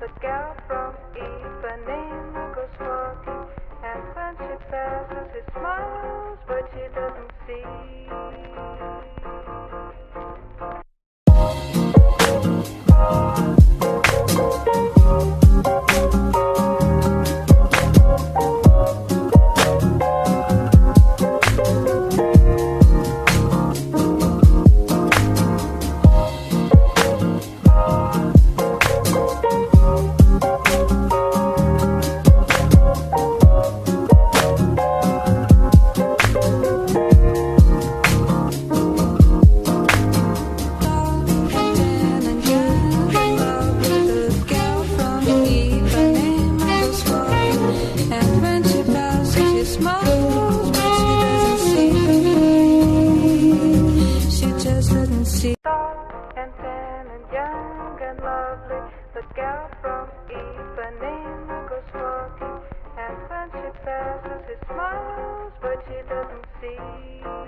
the gal from Ipanema goes walking, and when she passes, he smiles, but she doesn't see. And tan and young and lovely, the gal from Ipanema goes walking, and when she passes, he smiles, but she doesn't see.